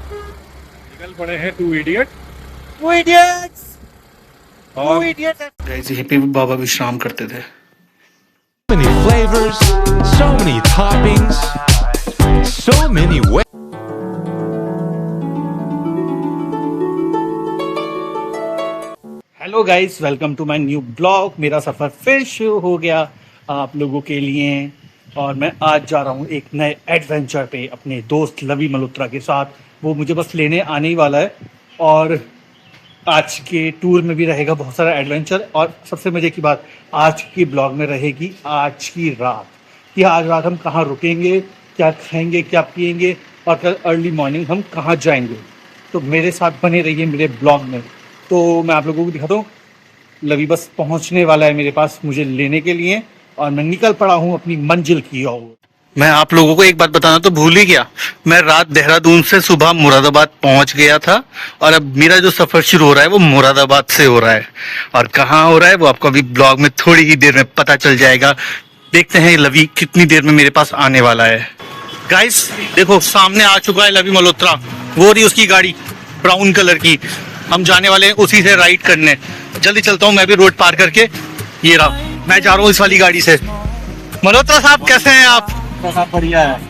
निकल पड़े हैं टू इडियट टू इडियट्स और गाइस यहीं पे बाबा विश्राम करते थे। many flavors, so many toppings, so many ways. Hello guys, welcome to my new blog. मेरा सफ़र फिर शुरू हो गया आप लोगों के लिए और मैं आज जा रहा हूँ एक नए एडवेंचर पे अपने दोस्त लवी मल्होत्रा के साथ। वो मुझे बस लेने आने ही वाला है और आज के टूर में भी रहेगा बहुत सारा एडवेंचर। और सबसे मज़े की बात आज की ब्लॉग में रहेगी आज की रात, कि आज रात हम कहाँ रुकेंगे, क्या खाएंगे, क्या पिएंगे और कल अर्ली मॉर्निंग हम कहाँ जाएंगे। तो मेरे साथ बने रहिए मेरे ब्लॉग में। तो मैं आप लोगों को दिखाता हूँ, लवी बस पहुँचने वाला है मेरे पास मुझे लेने के लिए और मैं निकल पड़ा हूँ अपनी मंजिल की ओर। मैं आप लोगों को एक बात बताना तो भूल ही गया, मैं रात देहरादून से सुबह मुरादाबाद पहुंच गया था और अब मेरा जो सफर शुरू हो रहा है वो मुरादाबाद से हो रहा है। और कहाँ हो रहा है वो आपको अभी ब्लॉग में थोड़ी ही देर में पता चल जाएगा। देखते हैं लवी कितनी देर में मेरे पास आने वाला है। गाइस देखो सामने आ चुका है लवी मल्होत्रा, वो रही उसकी गाड़ी ब्राउन कलर की। हम जाने वाले हैं उसी से राइड करने। जल्दी चलता हूँ मैं भी रोड पार करके। ये रहा, मैं जा रहा हूँ इस वाली गाड़ी से। मल्होत्रा साहब कैसे हैं आप? बढ़िया है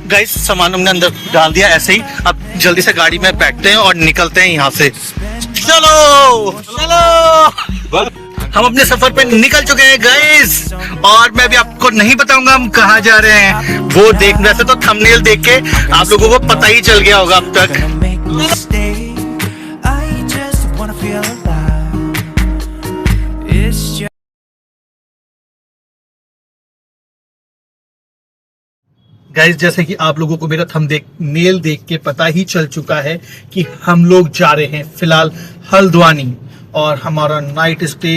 गाइस सामान हमने अंदर डाल दिया ऐसे ही। अब जल्दी से गाड़ी में बैठते हैं और निकलते हैं यहाँ से। चलो चलो, हम अपने सफर पे निकल चुके हैं गाइस और मैं भी आपको नहीं बताऊंगा हम कहाँ जा रहे हैं। वो देख, वैसे तो थंबनेल देख के आप लोगों को पता ही चल गया होगा अब तक। गाइस जैसे कि आप लोगों को मेरा थंबनेल देख के पता ही चल चुका है कि हम लोग जा रहे हैं फिलहाल हल्द्वानी और हमारा नाइट स्टे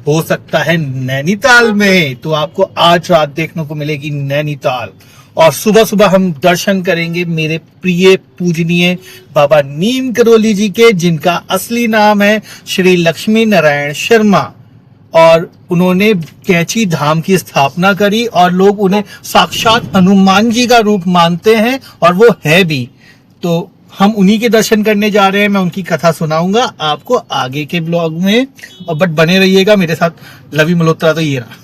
हो सकता है नैनीताल में। तो आपको आज रात देखने को मिलेगी नैनीताल और सुबह सुबह हम दर्शन करेंगे मेरे प्रिय पूजनीय बाबा नीम करोली जी के, जिनका असली नाम है श्री लक्ष्मी नारायण शर्मा और उन्होंने कैची धाम की स्थापना करी और लोग उन्हें साक्षात हनुमान जी का रूप मानते हैं और वो है भी। तो हम उन्हीं के दर्शन करने जा रहे हैं। मैं उनकी कथा सुनाऊंगा आपको आगे के ब्लॉग में और बट बने रहिएगा मेरे साथ। लवी मल्होत्रा तो ये रहा।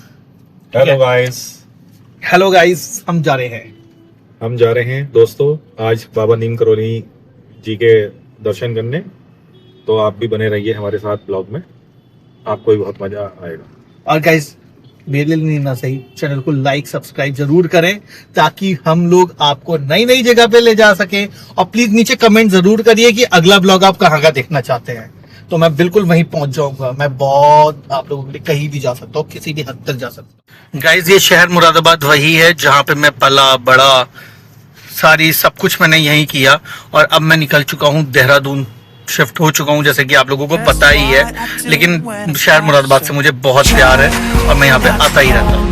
हेलो गाइस, हम जा रहे हैं दोस्तों आज बाबा नीम करोली जी के दर्शन करने। तो आप भी बने रहिए हमारे साथ ब्लॉग में, आपको भी बहुत मजा आएगा। और गाइस मेरे लिए ना सही, चैनल को लाइक सब्सक्राइब जरूर करें ताकि हम लोग आपको नई नई जगह पे ले जा सके। और प्लीज नीचे कमेंट जरूर करिए कि अगला ब्लॉग आप कहाँ का देखना चाहते हैं, तो मैं बिल्कुल वहीं पहुंच जाऊंगा। मैं बहुत आप लोगों के लिए कहीं भी जा सकता हूँ, किसी भी हद तक जा सकता हूँ। गाइस ये शहर मुरादाबाद वही है जहाँ पे मैं पला बड़ा, सारी सब कुछ मैंने यहीं किया और अब मैं निकल चुका हूँ देहरादून, शिफ्ट हो चुका हूँ जैसे कि आप लोगों को पता ही है। लेकिन शहर मुरादाबाद से मुझे बहुत प्यार है और मैं यहाँ पे आता ही रहता हूँ।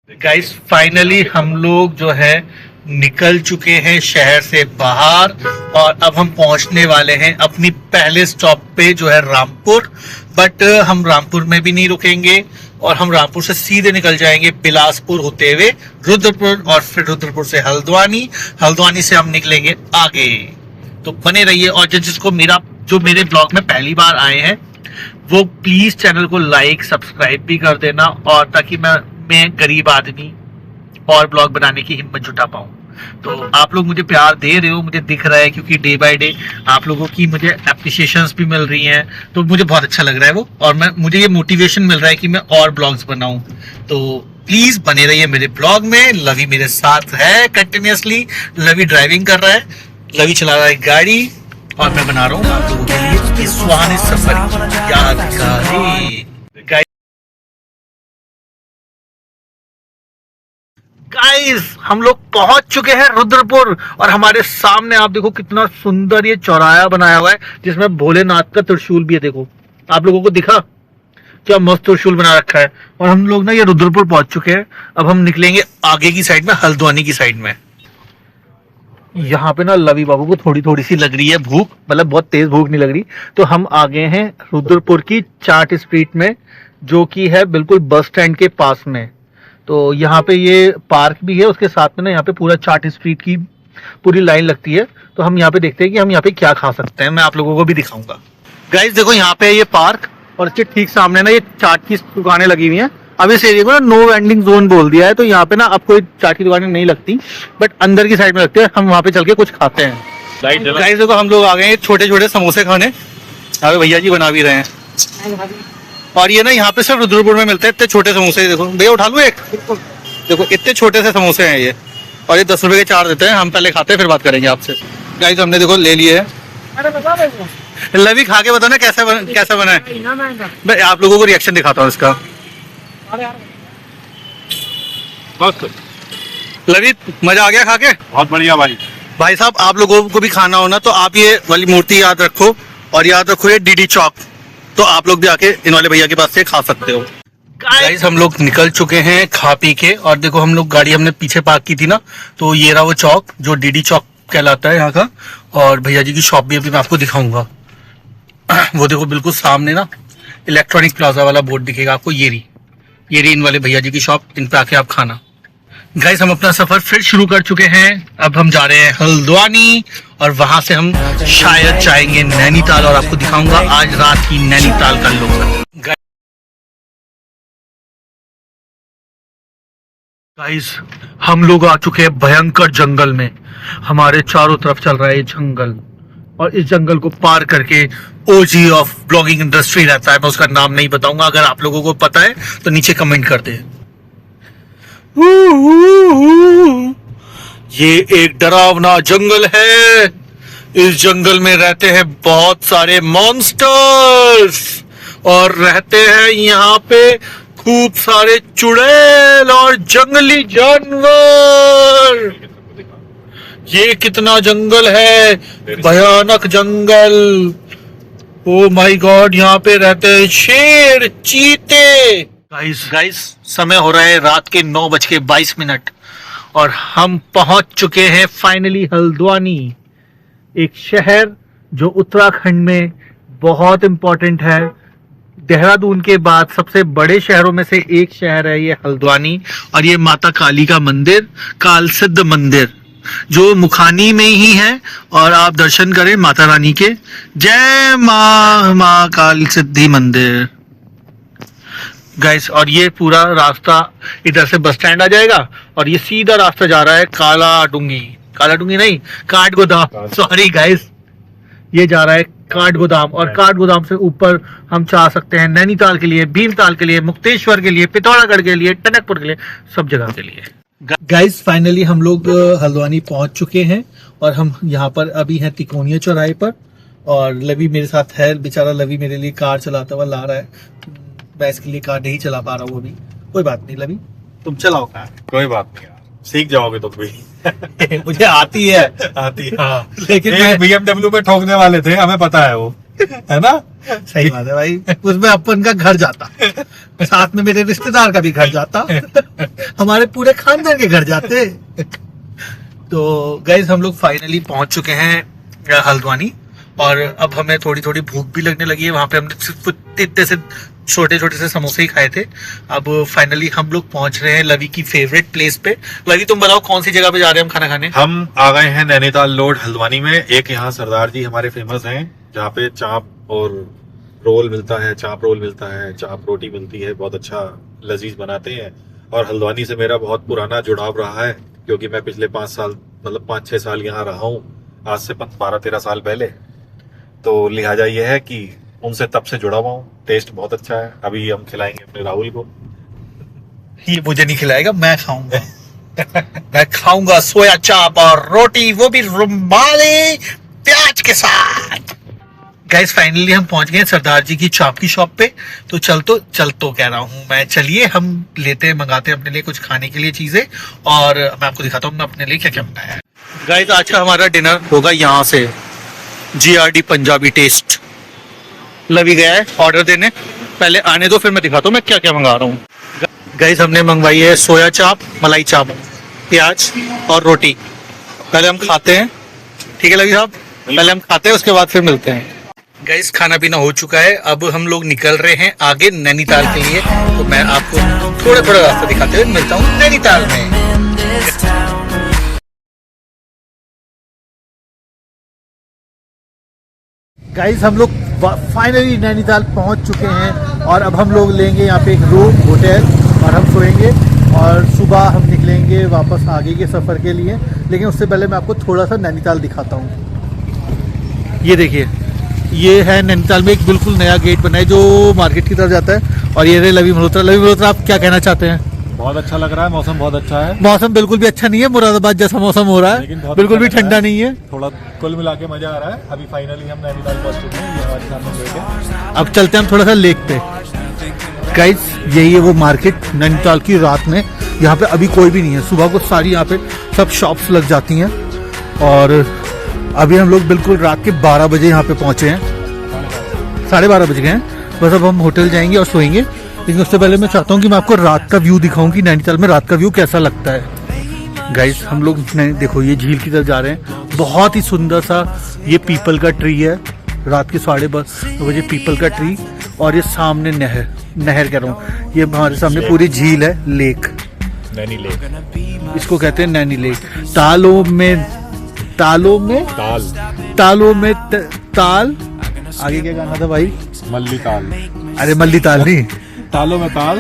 गाइस फाइनली हम लोग जो है निकल चुके हैं शहर से बाहर और अब हम पहुंचने वाले हैं अपनी पहले स्टॉप पे जो है रामपुर। बट हम रामपुर में भी नहीं रुकेंगे और हम रामपुर से सीधे निकल जाएंगे बिलासपुर होते हुए रुद्रपुर और फिर रुद्रपुर से हल्द्वानी, हल्द्वानी से हम निकलेंगे आगे। तो बने रहिए और जिसको मेरे ब्लॉग में पहली बार आए हैं वो प्लीज चैनल को लाइक सब्सक्राइब भी कर देना और ताकि मैं गरीब आदमी और ब्लॉग बनाने की हिम्मत जुटा पाऊं। तो आप लोग मुझे प्यार दे रहे हो, मुझे दिख रहा है क्योंकि डे बाय डे आप लोगों की मुझे एप्रिसिएशंस भी मिल रही हैं, तो मुझे बहुत अच्छा लग रहा है वो। और मुझे ये मोटिवेशन मिल रहा है कि मैं और ब्लॉग्स बनाऊं। तो प्लीज बने रहिए मेरे ब्लॉग में। लवी मेरे साथ है कंटिन्यूअसली, लवी ड्राइविंग कर रहा है, लवी चला रहा है गाड़ी और मैं बना रहा हूँ आप लोगों के लिए इस सुहाने सफर की यादगारी। गाइस हम लोग पहुंच चुके हैं रुद्रपुर और हमारे सामने आप देखो कितना सुंदर ये चौराहा बनाया हुआ है जिसमें भोलेनाथ का त्रिशूल भी है। देखो आप लोगों को दिखा क्या मस्त त्रिशूल बना रखा है। और हम लोग ना ये रुद्रपुर पहुंच चुके हैं। अब हम निकलेंगे आगे की साइड में, हल्द्वानी की साइड में। यहाँ पे ना लवी बाबू को थोड़ी थोड़ी सी लग रही है भूख, मतलब बहुत तेज भूख नहीं लग रही। तो हम आ गए हैं रुद्रपुर की चाट स्ट्रीट में जो कि है बिल्कुल बस स्टैंड के पास में। तो यहाँ पे ये पार्क भी है, उसके साथ में ना यहाँ पे पूरा चाट स्ट्रीट की पूरी लाइन लगती है। तो हम यहाँ पे देखते हैं कि हम यहाँ पे क्या खा सकते हैं, मैं आप लोगों को भी दिखाऊंगा। गाइस देखो यहाँ पे ये पार्क और इसके ठीक सामने ना ये चाट की दुकानें लगी हुई हैं। अब इस एरिया को ना नो वेंडिंग जोन बोल दिया है, तो यहाँ पे ना अब कोई चाट की दुकानें नहीं लगती, बट अंदर की साइड में लगती है। हम वहाँ पे चल के कुछ खाते हैं। गाइस देखो हम लोग आ गए हैं छोटे छोटे समोसे खाने। यहाँ पे भैया जी बना भी रहे हैं। और ये ना यहाँ पे सिर्फ रुद्रपुर में मिलते हैं इतने छोटे समोसे। देखो भैया उठा लूँ एक, देखो इतने छोटे से समोसे हैं ये, और ये 10 रुपए के 4 देते हैं। हम पहले खाते हैं फिर बात करेंगे आपसे। गाइस हमने देखो ले लिए है। लवी खा के बताना कैसा बना है। मैं आप लोगों को रिएक्शन दिखाता हूँ इसका। लवी मजा आ गया खा के? बहुत बढ़िया भाई। भाई साहब आप लोगों को भी खाना हो ना तो आप ये वाली मूर्ति याद रखो, और याद रखो ये डीडी चौक, तो आप लोग भी आके इन वाले भैया के पास से खा सकते हो। गाइस हम लोग निकल चुके हैं खा पी के, और देखो हम लोग गाड़ी हमने पीछे पार्क की थी ना, तो ये रहा वो चौक जो डीडी चौक कहलाता है यहाँ का। और भैया जी की शॉप भी अभी मैं आपको दिखाऊंगा। वो देखो बिल्कुल सामने ना इलेक्ट्रॉनिक प्लाजा वाला बोर्ड दिखेगा आपको। ये रही इन वाले भैया जी की शॉप, इन पे आके आप खाना। गाइस हम अपना सफर फिर शुरू कर चुके हैं। अब हम जा रहे हैं हल्द्वानी, और वहां से हम शायद जाएंगे नैनीताल, और आपको दिखाऊंगा आज रात की नैनीताल का लुक। गाइस हम लोग आ चुके हैं भयंकर जंगल में। हमारे चारों तरफ चल रहा है ये जंगल, और इस जंगल को पार करके ओजी ऑफ ब्लॉगिंग इंडस्ट्री रहता है। मैं उसका नाम नहीं बताऊंगा, अगर आप लोगों को पता है तो नीचे कमेंट कर दे। ये एक डरावना जंगल है। इस जंगल में रहते हैं बहुत सारे मॉन्स्टर्स, और रहते हैं यहाँ पे खूब सारे चुड़ैल और जंगली जानवर। ये कितना जंगल है, भयानक जंगल। ओ माय गॉड, यहाँ पे रहते हैं शेर, चीते। गाइस समय हो रहा है रात के 9:22, और हम पहुंच चुके हैं फाइनली हल्द्वानी, एक शहर जो उत्तराखंड में बहुत इंपॉर्टेंट है। देहरादून के बाद सबसे बड़े शहरों में से एक शहर है ये हल्द्वानी। और ये माता काली का मंदिर, काल सिद्ध मंदिर, जो मुखानी में ही है। और आप दर्शन करें माता रानी के। जय मां काल सिद्धि मंदिर। गाइस और ये पूरा रास्ता इधर से बस स्टैंड आ जाएगा, और ये सीधा रास्ता जा रहा है काला डूंगी नहीं, काठगोदाम। सॉरी गाइस, ये जा रहा है काठगोदाम, और काठगोदाम से ऊपर हम जा सकते हैं नैनीताल के लिए, भीमताल के लिए, मुक्तेश्वर के लिए, पिथौरागढ़ के लिए, टनकपुर के लिए, सब जगह के लिए। गाइस फाइनली हम लोग हल्द्वानी पहुंच चुके हैं, और हम यहाँ पर अभी हैं तिकोनिया चौराहे पर। और लवी मेरे साथ है, बेचारा लवी मेरे लिए कार चलाता हुआ ला रहा है। मैं इसके लिए कार नहीं चला पा रहा हूँ अभी। कोई बात नहीं लवी, तुम चलाओ कार। कोई बात नहीं यार, सीख जाओगे तुम भी। मुझे आती है हाँ। लेकिन BMW में ठोकने वाले थे, हमें पता है वो, है ना। सही बात है भाई, उसमें अपन का घर जाता, साथ में मेरे रिश्तेदार का भी घर जाता, हमारे पूरे खानदान के घर जाते। तो गाइस हम लोग फाइनली पहुंच चुके हैं हल्द्वानी, और अब हमें थोड़ी थोड़ी भूख भी लगने लगी है। वहां पे हमने सिर्फ इतने से छोटे छोटे से समोसे ही खाए थे। अब फाइनली हम लोग पहुंच रहे हैं लवी की फेवरेट प्लेस पे। लवी तुम बताओ कौन सी जगह पे जा रहे हैं हम खाना खाने? हम आ गए हैं नैनीताल रोड हल्द्वानी में। एक यहाँ सरदार जी हमारे फेमस हैं, जहाँ पे चाप और रोल मिलता है, चाप रोल मिलता है, चाप रोटी मिलती है, बहुत अच्छा लजीज बनाते हैं। और हल्द्वानी से मेरा बहुत पुराना जुड़ाव रहा है, क्योंकि मैं पिछले 5-6 साल यहाँ रहा हूँ, आज से 12-13 साल पहले। तो लिहाजा ये है कि उनसे तब से जुड़ा हुआ हूँ। टेस्ट बहुत अच्छा है। अभी हम खिलाएंगे अपने राहुल को। ये मुझे नहीं खिलाएगा, मैं खाऊंगा। मैं खाऊंगा सोया चाप और रोटी, वो भी रुमाली प्याज के साथ। गाइस फाइनली हम पहुंच गए सरदार जी की चाप की शॉप पे। तो चल तो कह रहा हूँ मैं, चलिए हम मंगाते हैं अपने लिए कुछ खाने के लिए चीजें, और मैं आपको दिखाता हूँ मैं अपने लिए क्या क्या मंगाया है। गाइस आज का हमारा डिनर होगा यहाँ से, GRD पंजाबी टेस्ट। लवी गया है ऑर्डर देने, पहले आने दो फिर मैं दिखाता हूँ मैं क्या क्या मंगा रहा हूँ। गाइस हमने मंगवाई है सोया चाप, मलाई चाप, प्याज और रोटी। पहले हम खाते हैं, ठीक है लवी साहब? पहले हम खाते हैं, उसके बाद फिर मिलते हैं। गाइस खाना पीना हो चुका है, अब हम लोग निकल रहे हैं आगे नैनीताल के लिए। तो मैं आपको थोड़ा थोड़ा रास्ता दिखाते हुए मिलता हूँ नैनीताल में। गाइस हम लोग फाइनली नैनीताल पहुंच चुके हैं और अब हम लोग लेंगे यहाँ पे एक रूम होटल और हम सोएंगे और सुबह हम निकलेंगे वापस आगे के सफ़र के लिए। लेकिन उससे पहले मैं आपको थोड़ा सा नैनीताल दिखाता हूँ। ये देखिए, ये है नैनीताल में एक बिल्कुल नया गेट बना है जो मार्केट की तरफ जाता है और ये रहे लवी मल्होत्रा। लवी मल्होत्रा, आप क्या कहना चाहते हैं? बहुत अच्छा लग रहा है, मौसम बहुत अच्छा है। मौसम बिल्कुल भी अच्छा नहीं है, मुरादाबाद जैसा मौसम हो रहा लेकिन है, बहुत बिल्कुल भी अच्छा लग ठंडा रहा है। नहीं है। थोड़ा कुल मिला के मजा आ रहा है। अभी फाइनली हम नैनीताल पहुंच चुके हैं, ये हमारे सामने लेक है। अब चलते हैं हम थोड़ा सा लेक पे। गाइस यही है वो मार्केट नैनीताल की रात में। यहाँ पे अभी कोई भी नहीं है, सुबह को सारी यहाँ पे सब शॉप्स लग जाती हैं और अभी हम लोग बिल्कुल रात के 12 बजे यहाँ पे पहुँचे हैं, 12:30 बज गए हैं। बस अब हम होटल जाएंगे और सोएंगे। लेकिन उससे पहले मैं चाहता हूँ कि मैं आपको रात का व्यू दिखाऊं कि नैनीताल में रात का व्यू कैसा लगता है। गाइस हम लोग देखो ये झील की तरफ जा रहे हैं। बहुत ही सुंदर सा ये पीपल का ट्री है, रात के 12:30 बजे पीपल का ट्री। और ये सामने नहर कह रहा हूँ, ये हमारे सामने पूरी झील है, लेक, नैनी लेक, इसको कहते हैं नैनी लेक। तालों में ताल आगे क्या गाना था भाई? मल्ली ताल, अरे मल्ली ताल नहीं, तालों में ताल,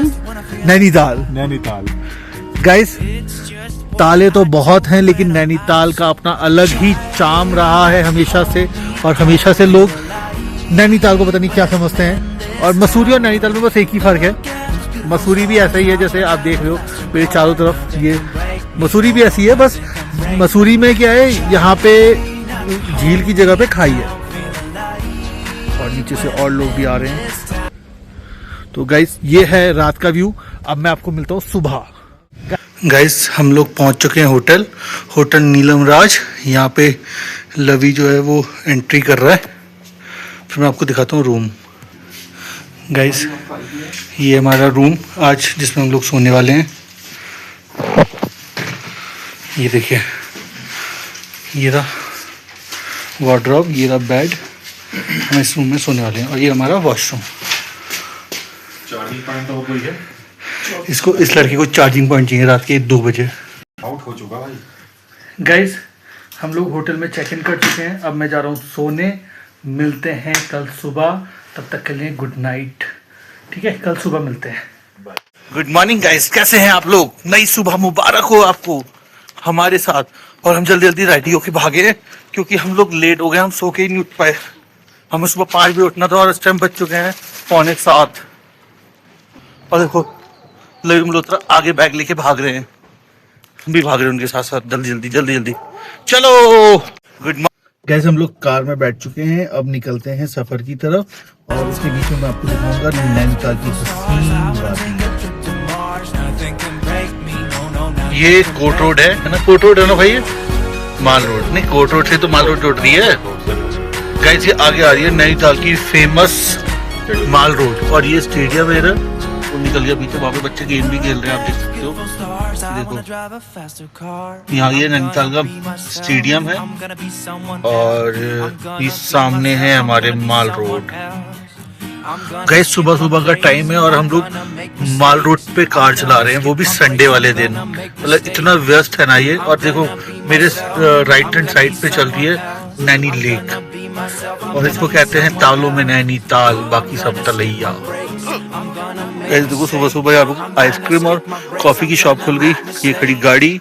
नैनीताल। नैनीताल। गाइस ताले तो बहुत हैं लेकिन नैनीताल का अपना अलग ही चार्म रहा है हमेशा से। और हमेशा से लोग नैनीताल को पता नहीं क्या समझते हैं। और मसूरी और नैनीताल में बस एक ही फर्क है, मसूरी भी ऐसा ही है जैसे आप देख रहे हो मेरे चारों तरफ, ये मसूरी भी ऐसी है। बस मसूरी में क्या है, यहाँ पे झील की जगह पे खाई है और नीचे से और लोग भी आ रहे हैं। तो गाइस ये है रात का व्यू। अब मैं आपको मिलता हूँ सुबह। गाइस हम लोग पहुंच चुके हैं होटल नीलम राज। यहाँ पे लवी जो है वो एंट्री कर रहा है। फिर मैं आपको दिखाता हूँ रूम। गाइस ये हमारा रूम आज जिसमें हम लोग सोने वाले हैं। ये देखिए, ये रहा वार्डरोब, ये रहा बेड। हम इस रूम में सोने वाले हैं और ये हमारा वॉशरूम। चार्जिंग पॉइंट हो गई है, इसको इस लड़के को चार्जिंग पॉइंट चाहिए रात के 2 बजे। आउट हो चुका भाई। गाइज हम लोग होटल में चेक इन कर चुके हैं। अब मैं जा रहा हूँ सोने। मिलते हैं कल सुबह, तब तक के लिए गुड नाइट। ठीक है, कल सुबह मिलते हैं। गुड मॉर्निंग गाइस, कैसे हैं आप लोग? नई सुबह मुबारक हो आपको हमारे साथ। और हम जल्दी जल्दी रेडी होके भागे क्योंकि हम लोग लेट हो गए, हम सो के ही नहीं उठ पाए। हमें सुबह 5 बजे उठना था और इस टाइम बज चुके हैं 6:45। और देखो लवी मल्होत्रा आगे बैग लेके भाग रहे हैं, हम भी भाग रहे हैं उनके साथ साथ। जल्दी जल्दी चलो। गुड मॉर्निंग गैस हम लोग कार में बैठ चुके हैं, अब निकलते हैं सफर की तरफ और उसके बीच में मैं आपको दिखाऊंगा नैनीताल की हसीन वादियां। ये कोट रोड है ना? कोट रोड है ना भाई? ये माल रोड नहीं, कोट रोड से तो माल रोड जुड़ रही है। गाइस ये आगे आ रही है नैनीताल की फेमस माल रोड। और ये स्टेडियम है इधर, वो निकल गया पीछे, वहाँ पे बच्चे गेम भी खेल रहे हैं, आप देख सकते हो। देखो यहाँ ये नैनीताल का स्टेडियम है और ये सामने है हमारे माल रोड। गाइस सुबह सुबह का टाइम है और हम लोग माल रोड पे कार चला रहे हैं, वो भी संडे वाले दिन। मतलब इतना व्यस्त है ना ये। और देखो मेरे राइट हैंड साइड पे चल रही है नैनी लेक और इसको कहते हैं तालों में नैनीताल, बाकी सब तलैया। गाइस देखो सुबह सुबह यहाँ पर आइसक्रीम और कॉफी की शॉप खुल गई। ये खड़ी गाड़ी,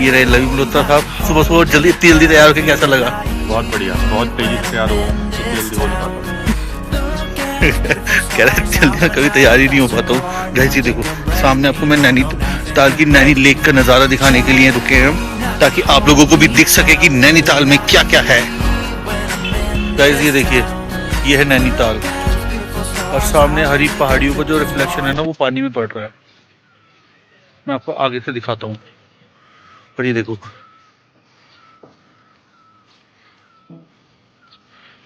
ये रहे लवी मल्होत्रा साहब। सुबह सुबह जल्दी तैयार होकर कैसा लगा? बहुत बढ़िया, बहुत तेजी से तैयार हो, जल्दी हो नहीं पाता। कह रहे जल्दी कभी तैयार ही नहीं हो पाता हूँ। गाइस ये देखो सामने आपको मैं नैनीताल की नैनी लेक का नज़ारा दिखाने के लिए रुके हैं ताकि आप लोगों को भी दिख सके कि नैनीताल में क्या क्या है। गाइस ये देखिए, ये है नैनीताल और सामने हरी पहाड़ियों का जो रिफ्लेक्शन है ना वो पानी में पड़ रहा है। मैं आपको आगे से दिखाता हूँ। पर ये देखो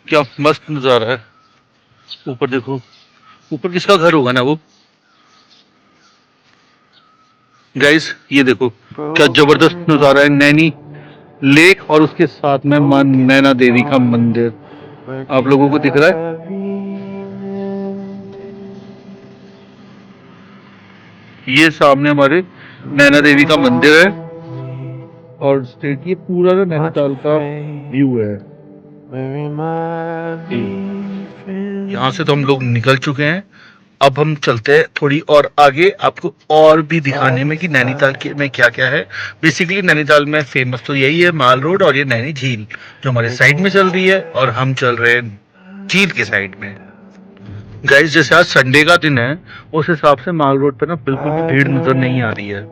क्या मस्त नज़ारा है। ऊपर देखो, ऊपर किसका घर होगा ना वो। गाइस ये देखो क्या जबरदस्त नजारा है, नैनी लेक और उसके साथ में मां नैना देवी का मंदिर। आप लोगों को दिख रहा है? ये सामने हमारे नैना देवी का मंदिर है और ये पूरा ना नैनीताल का व्यू है। यहाँ से तो हम लोग निकल चुके हैं। अब हम चलते हैं थोड़ी और आगे, आपको और भी दिखाने में कि नैनीताल के में क्या क्या है। बेसिकली नैनीताल में फेमस तो यही है, माल रोड और ये नैनी झील जो हमारे साइड में चल रही है, और हम चल रहे हैं झील के साइड में। गाइस, जैसे आज संडे का दिन है, उस हिसाब से माल रोड पे ना बिल्कुल भी भीड़ नजर नहीं आ रही है।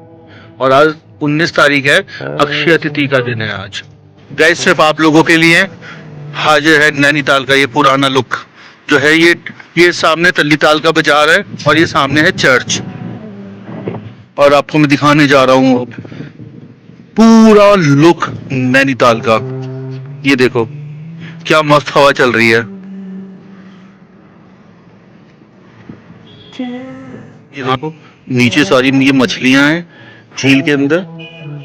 और आज 19 तारीख है, अक्षय तिथि का दिन है आज। गाइस, सिर्फ आप लोगों के लिए हाजिर है नैनीताल का ये पुराना लुक जो है। ये सामने तल्लीताल का बाजार है और ये सामने है चर्च। और आपको मैं दिखाने जा रहा हूँ पूरा लुक नैनीताल का। ये देखो क्या मस्त हवा चल रही है। ये देखो नीचे सारी ये मछलियां हैं झील के अंदर,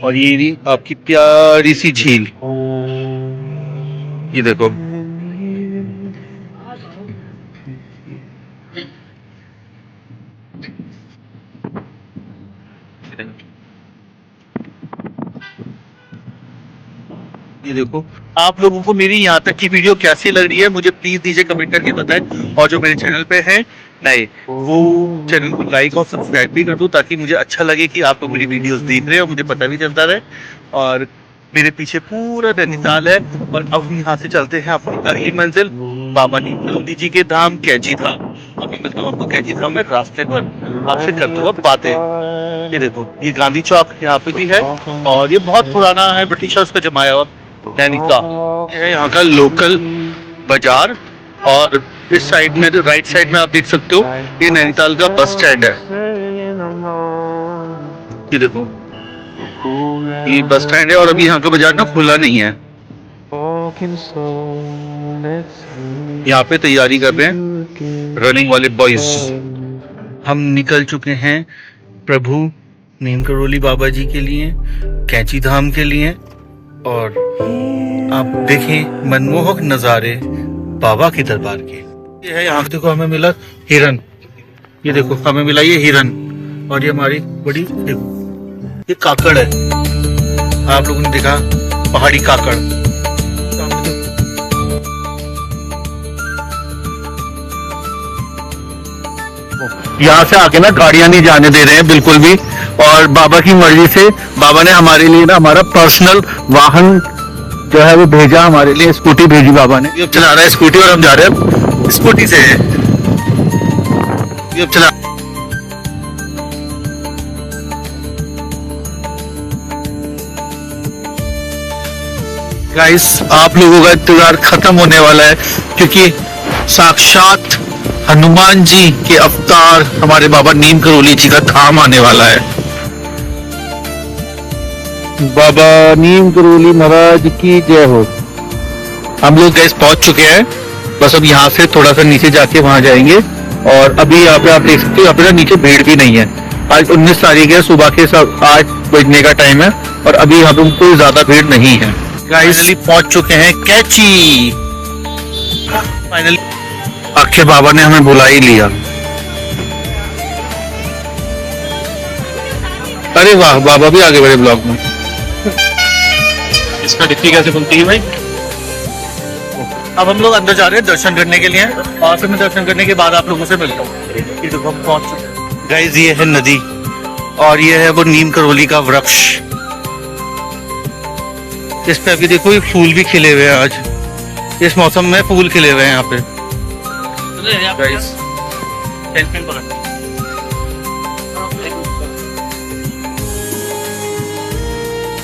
और ये आपकी प्यारी सी झील। ये देखो ये देखो। आप लोगों को मेरी यहाँ तक की वीडियो कैसी लग रही है मुझे प्लीज दीजिए कमेंट करके बताएं। और जो मेरे चैनल पे है नए, वो चैनल को लाइक और सब्सक्राइब भी कर दो, ताकि मुझे अच्छा लगे कि आप लोग मेरी वीडियोस देख रहे हो, मुझे पता भी चलता रहे। और मेरे पीछे पूरा नैनीताल है, और अब यहाँ से चलते हैं अपनी अगली मंजिल बाबा नीम जी के धाम, कैंची धाम। अभी मैं आपको कैंची धाम में रास्ते पर आपसे करते हुए बातें। ये देखो ये गांधी चौक यहाँ पे भी है, और ये बहुत पुराना है, ब्रिटिशर्स का जमाया हुआ नैनीताल है यहाँ का लोकल बाजार। और इस साइड में, राइट साइड में आप देख सकते हो, ये नैनीताल का बस स्टैंड है। ये देखो ये बस स्टैंड है, और अभी यहाँ का बाजार ना खुला नहीं है। यहाँ पे तैयारी कर रहे हैं रनिंग वाले बॉयज। हम निकल चुके हैं प्रभु नीम करोली बाबा जी के लिए, कैंची धाम के लिए। और आप देखें मनमोहक नजारे बाबा के दरबार के। ये है यहाँ देखो, हमें मिला हिरन। ये देखो हमें मिला ये हिरन, और ये हमारी बड़ी देखो ये काकड़ है। आप लोगों ने देखा पहाड़ी काकड़। यहाँ से आके ना गाड़ियां नहीं जाने दे रहे हैं बिल्कुल भी, और बाबा की मर्जी से बाबा ने हमारे लिए ना हमारा पर्सनल वाहन जो है वो भेजा हमारे लिए, स्कूटी भेजी बाबा ने। ये चला रहा है स्कूटी, और हम जा रहे हैं स्कूटी से। ये चला गाइस, आप लोगों का इंतजार खत्म होने वाला है, क्योंकि साक्षात हनुमान जी के अवतार हमारे बाबा नीम करोली जी का धाम आने वाला है। बाबा नीम करोली महाराज की जय हो। हम लोग गैस पहुंच चुके हैं, बस अब यहाँ से थोड़ा सा नीचे जाके वहां जाएंगे। और अभी यहाँ पे आप देख सकते हो, यहाँ पे ना नीचे भीड़ भी नहीं है। आज 19 तारीख है, सुबह के 8 बजने का टाइम है, और अभी यहाँ पे कोई ज्यादा भीड़ नहीं है। फाइनली पहुंच चुके हैं कैंची। फाइनली अक्षय बाबा ने हमें बुला ही लिया। अरे वाह, बाबा भी आगे बढ़े ब्लॉग में। इसका डिक्की कैसे खुलती है भाई? अब हम लोग अंदर जा रहे हैं दर्शन करने के लिए, और फिर मैं दर्शन करने के बाद आप लोगों से मिलता हूँ। गाइस, ये है नदी, और ये है वो नीम करोली का वृक्ष। इस पे अभी देखो ये फूल भी खिले हुए हैं। आज इस मौसम में फूल खिले हुए हैं यहाँ पे।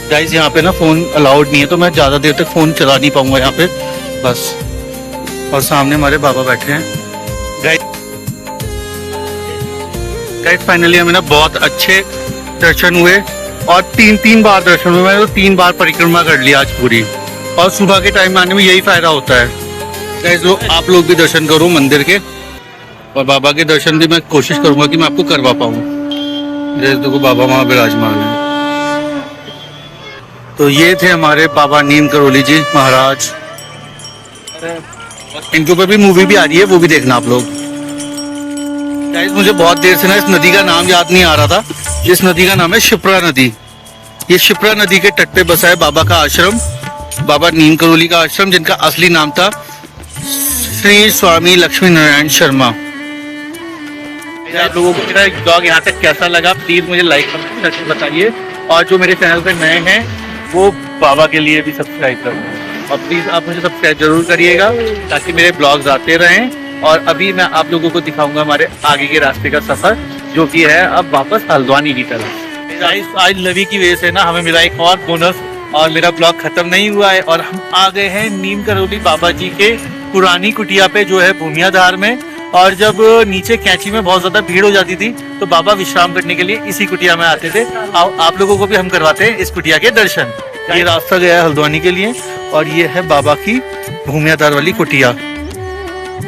गाइस, यहाँ पे ना फोन अलाउड नहीं है, तो मैं ज्यादा देर तक फोन चला नहीं पाऊंगा यहाँ पे बस। और सामने हमारे बाबा बैठे हैं। गाइस फाइनली हमें ना बहुत अच्छे दर्शन हुए, और तीन बार दर्शन हुए। मैंने तो 3 बार परिक्रमा कर लिया आज पूरी, और सुबह के टाइम में आने में यही फायदा होता है। गाइस, आप लोग भी दर्शन करो मंदिर के, और बाबा के दर्शन भी मैं कोशिश करूंगा कि मैं आपको करवा पाऊँ। जैसे देखो बाबा वहाँ विराजमान है। तो ये थे हमारे बाबा नीम करोली जी महाराज, इनके ऊपर भी मूवी भी आ रही है, वो भी देखना आप लोग। गाइस मुझे बहुत देर से ना इस नदी का नाम याद नहीं आ रहा था। इस नदी का नाम है शिप्रा नदी। ये शिप्रा नदी के तट पे बसा है बाबा का आश्रम, बाबा नीम करोली का आश्रम, जिनका असली नाम था श्री स्वामी लक्ष्मी नारायण शर्मा। आप लोगों को मेरा ब्लॉग यहाँ तक कैसा लगा प्लीज मुझे लाइक कमेंट करके बताइए, और जो मेरे चैनल पे नए हैं वो बाबा के लिए भी सब्सक्राइब करें, और प्लीज आप मुझे सब्सक्राइब जरूर करिएगा ताकि मेरे ब्लॉग्स आते रहें। और अभी मैं आप लोगों को दिखाऊंगा हमारे आगे के रास्ते का सफर, जो कि है अब वापस हल्द्वानी की तरफ। आज लवी की वजह से ना हमें मिला एक और बोनस, और मेरा ब्लॉग खत्म नहीं हुआ है और हम आ गए हैं नीम करोली बाबा जी के पुरानी कुटिया पे, जो है भूमियाधार में। और जब नीचे कैंची में बहुत ज्यादा भीड़ हो जाती थी तो बाबा विश्राम करने के लिए इसी कुटिया में आते थे। आप लोगों को भी हम करवाते हैं इस कुटिया के दर्शन। ये रास्ता गया है हल्द्वानी के लिए, और ये है बाबा की भूमियाधार वाली कुटिया।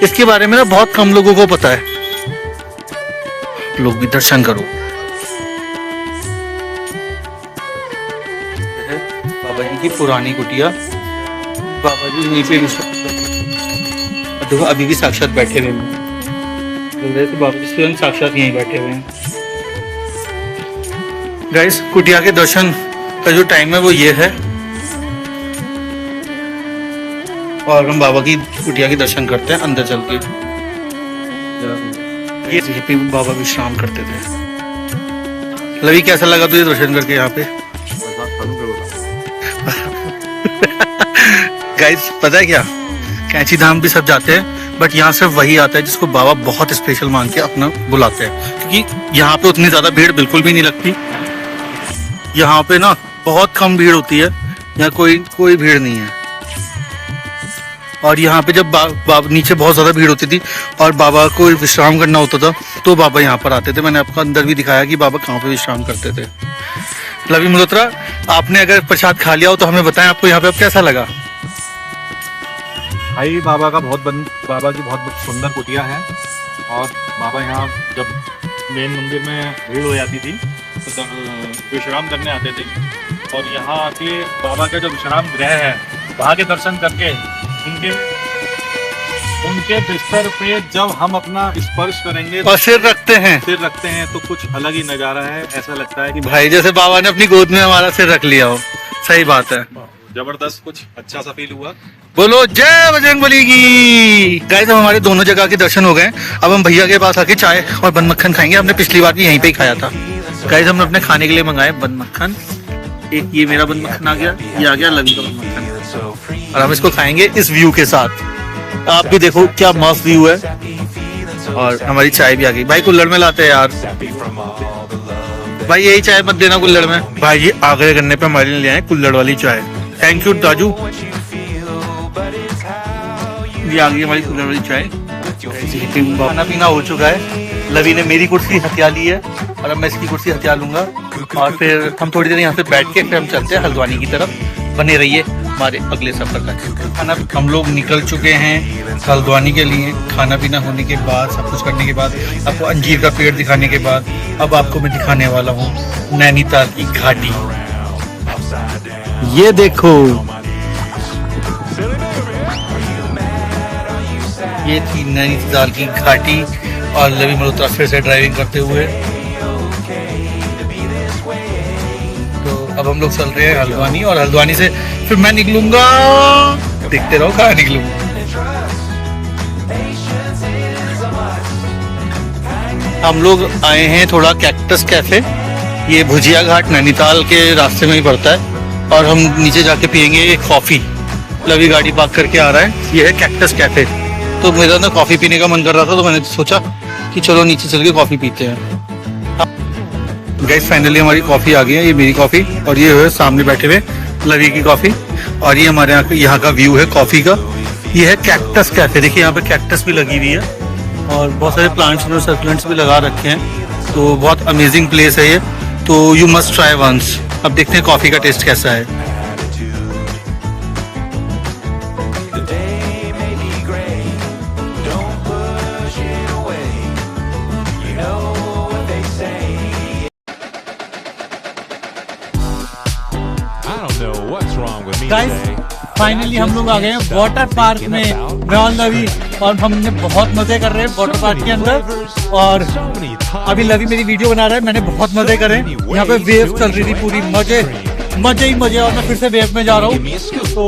इसके बारे में ना बहुत कम लोगों को पता है, लोग भी दर्शन करो। बाबा जी की पुरानी कुटिया, बाबा जी यहीं पे देखो अभी भी साक्षात बैठे हुए हैं, तो बाबा जी स्वयं साक्षात यहीं बैठे हुए हैं। गाइस कुटिया के दर्शन का जो टाइम है वो ये है, और हम बाबा की कुटिया के दर्शन करते हैं अंदर चल के। ये पे बाबा विश्राम करते थे। लवी कैसा लगा तुझे दर्शन करके यहाँ पे? गाइस पता है क्या, कैंची धाम भी सब जाते हैं बट यहाँ सिर्फ वही आता है जिसको बाबा बहुत स्पेशल मान के अपना बुलाते हैं, क्योंकि यहाँ पे उतनी ज्यादा भीड़ बिल्कुल भी नहीं लगती। यहाँ पे ना बहुत कम भीड़ होती है, यहाँ कोई भीड़ नहीं है। और यहाँ पे जब नीचे बहुत ज्यादा भीड़ होती थी और बाबा को विश्राम करना होता था तो बाबा यहाँ पर आते थे। मैंने आपको अंदर भी दिखाया कि बाबा कहाँ पे विश्राम करते थे। लवी मल्होत्रा, आपने अगर प्रसाद खा लिया हो तो हमें बताएं आपको यहाँ पे अब कैसा लगा? भाई बाबा की बहुत सुंदर कुटिया है, और बाबा यहाँ जब मेन मंदिर में भीड़ हो जाती थी तो विश्राम करने आते थे, और यहाँ आके बाबा का जो विश्राम गृह है वहाँ के दर्शन करके उनके बिस्तर पे जब हम अपना स्पर्श करेंगे और सिर रखते हैं तो कुछ अलग ही नजारा है। ऐसा लगता है कि भाई जैसे बाबा ने अपनी गोद में हमारा सिर रख लिया हो। सही बात है, जबरदस्त कुछ अच्छा सा फील हुआ। बोलो जय बजरंगबली की। गाइस हमारे दोनों जगह के दर्शन हो गए। अब हम भैया के पास आके चाय और बन मक्खन खाएंगे। हमने पिछली बार भी यहीं पे ही खाया था। गाइस हमने अपने खाने के लिए मंगाए बन मक्खन। एक ये मेरा बन मक्खन आ गया, ये आ गया लवी का बन मक्खन, और हम इसको खाएंगे इस व्यू के साथ। आप भी देखो क्या मस्त व्यू है, और हमारी चाय भी आ गई। भाई कुल्हड़ में लाते हैं यार, भाई यही चाय मत देना कुल्हड़ में। भाई जी आगरे करने पे हमारे लिए ले आए कुल्हड़ वाली चाय। थैंक यू दाजू। ये आ गई हमारी कुल्हड़ वाली चाय। खाना पीना हो चुका है। लवी ने मेरी कुर्सी हथिया ली है और अब मैं इसकी कुर्सी हथिया लूंगा, और फिर हम थोड़ी देर यहाँ पे बैठ के फिर हम चलते हैं हल्द्वानी की तरफ। बने रहिए हमारे अगले सफर का। खाना हम लोग निकल चुके हैं हल्द्वानी के लिए। खाना पीना होने के बाद, सब कुछ करने के बाद, आपको अंजीर का पेड़ दिखाने के बाद, अब आपको मैं दिखाने वाला हूँ नैनीताल की घाटी। ये देखो, ये थी नैनीताल की घाटी, और लवी मल्होत्रा फिर से ड्राइविंग करते हुए। तो अब हम लोग चल रहे हैं हल्द्वानी, और हल्द्वानी से फिर मैं निकलूंगा। देखते रहो कहाँ निकलूंगा। हम लोग आए हैं थोड़ा कैक्टस कैफे। ये भुजिया घाट नैनीताल के रास्ते में ही पड़ता है, और हम नीचे जाके पियेंगे एक कॉफी। लवी गाड़ी पार्क करके आ रहा है। ये है कैक्टस कैफे। तो मेरा ना कॉफी पीने का मन कर रहा था, तो मैंने सोचा कि चलो नीचे चल के कॉफी पीते हैं। गाइस फाइनली हमारी कॉफी आ गई है। ये मेरी कॉफी, और ये है सामने बैठे हुए लवी की कॉफी, और ये हमारे यहाँ का व्यू है कॉफी का। ये है कैक्टस कैफे। देखिए यहाँ पे कैक्टस भी लगी हुई है, और बहुत सारे प्लांट्स और सर्कुलेंट्स भी लगा रखे हैं। तो बहुत अमेजिंग प्लेस है ये, तो यू मस्ट ट्राई वंस। अब देखते हैं कॉफी का टेस्ट कैसा है। I don't know what's wrong with me Guys, today. Finally हम लोग आ गए हैं वाटर पार्क में, मैं और लवी, और हमने बहुत मजे कर रहे हैं वाटर पार्क के अंदर। और अभी लवी मेरी वीडियो बना रहा है, मैंने बहुत मजे करे। यहाँ पे वेव चल रही थी पूरी, मजे ही मजे। और मैं फिर से वेव में जा रहा हूँ, तो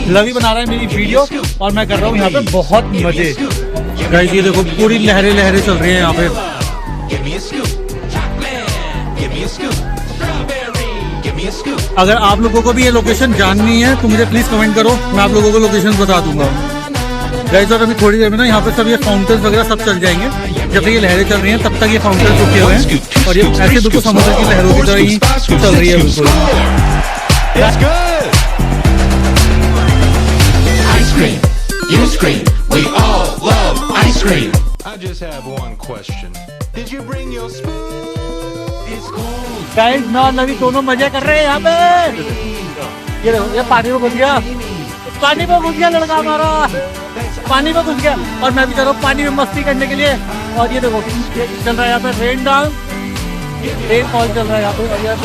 लवी बना रहा है मेरी वीडियो और मैं कर रहा हूँ यहाँ पे बहुत मजे। गाइस ये देखो पूरी लहरें चल रही हैं यहाँ पे। अगर आप लोगों को भी ये लोकेशन जाननी है तो मुझे प्लीज कमेंट करो, मैं आप लोगों को लोकेशन बता दूंगा। गाइस और अभी थोड़ी देर में ना यहाँ पे सब ये फाउंटेन्स वगैरह सब चल जाएंगे। जब तक ये लहरें चल रही हैं तब तक ये फाउंटेन्स रुके हुए हैं और ये ऐसे बिल्कुल समुद्र की लहरों की तरह ही चल रही है बिल्कुल। It's good. Ice cream. You scream. We all love ice cream. I just have one question. Did you bring your spoon? It's cold. Guys मैं और लवी दोनों मजे कर रहे हैं यहाँ पे। ये देखो ये पानी में घुस गया, लड़का हमारा पानी में घुस गया और मैं भी चल रहा हूँ पानी में मस्ती करने के लिए। और ये देखो ये चल रहा है यहाँ पे रेन डांस, रेन फॉल चल रहा है यहाँ पे। और यहाँ पे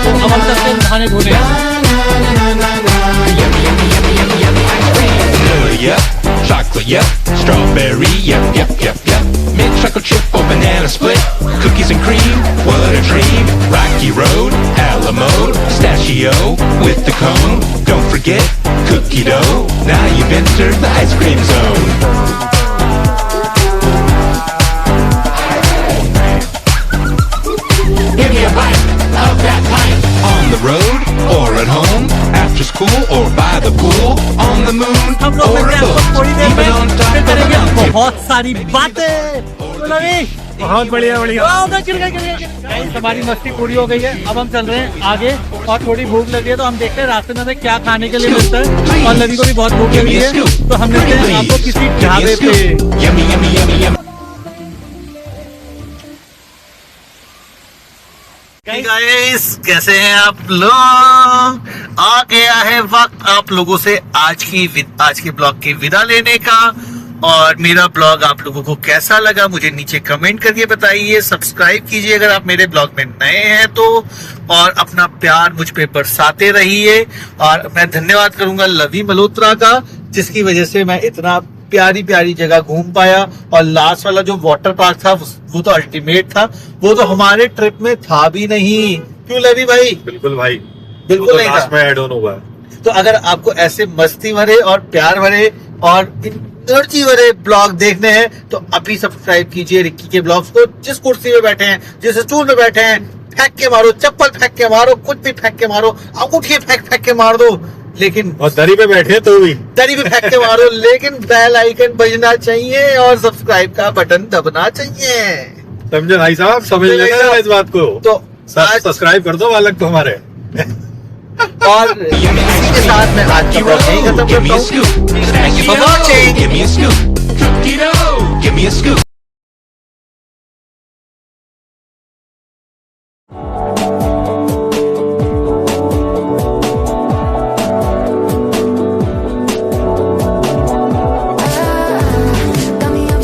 तो अब हम चलते हैं नहाने धोने। Vanilla, chocolate, yep. Strawberry, yep. Mint chocolate chip or banana split. Cookies and cream, what a dream. Rocky Road, Alamo, pistachio with the cone. Don't forget cookie dough. Now you've entered the ice cream zone. Give me a bite of that pint. On the road or at home, after school or by the pool, on the moon हम लोग or मिलते हैं आपको थोड़ी देर above, में, even on top फिर of a करेंगे mountain. बहुत सारी बातें। तो लवी बहुत बढ़िया गिर गया। हमारी मस्ती पूरी हो गई है, अब हम चल रहे हैं आगे और थोड़ी भूख लगी है तो हम देखते हैं रास्ते में हमें क्या खाने के लिए मिलता है। और लवी को भी बहुत भूख लगी है तो हम मिलते हैं आपको किसी ढाबे पे। Yummy, yummy, yummy, yummy. Guys कैसे हैं आप लोग? आ गया है वक्त आप लोगों से आज के ब्लॉग की विदा लेने का। और मेरा ब्लॉग आप लोगों को कैसा लगा मुझे नीचे कमेंट करके बताइए। सब्सक्राइब कीजिए अगर आप मेरे ब्लॉग में नए हैं तो, और अपना प्यार मुझ पे बरसाते रहिए। और मैं धन्यवाद करूंगा लवी मल्होत्रा का, जिसकी वजह से मैं इतना प्यारी जगह घूम पाया। और लास्ट वाला जो वाटर पार्क था वो तो अल्टीमेट था, वो तो हमारे ट्रिप में था भी नहीं। क्यों लवी भाई? बिल्कुल भाई, बिल्कुल नहीं लास्ट था। में ऐड ऑन हुआ। तो अगर आपको ऐसे मस्ती भरे और प्यार भरे और एनर्जी भरे ब्लॉग देखने हैं तो अभी सब्सक्राइब कीजिए रिक्की के ब्लॉग्स को। जिस कुर्सी में बैठे हैं, जिस स्टूल में बैठे हैं, फेंक के मारो, चप्पल फेंक के मारो, कुछ भी फेंक के मारो, अंगूठी फेंक के मार दो, लेकिन और दरी पे बैठे तो भी दरी पे फेंक के मारो, लेकिन बेल आइकन बजना चाहिए और सब्सक्राइब का बटन दबना चाहिए। समझे भाई साहब? समझ लेना इस बात को। तो आज सब्सक्राइब कर दो बालक को हमारे। और इसी के साथ मैं आज का ब्लॉग यहीं खत्म Give me करता a हूँ। scoop. Thank you for watching. Give me a scoop. Cookie dough. Give me a scoop.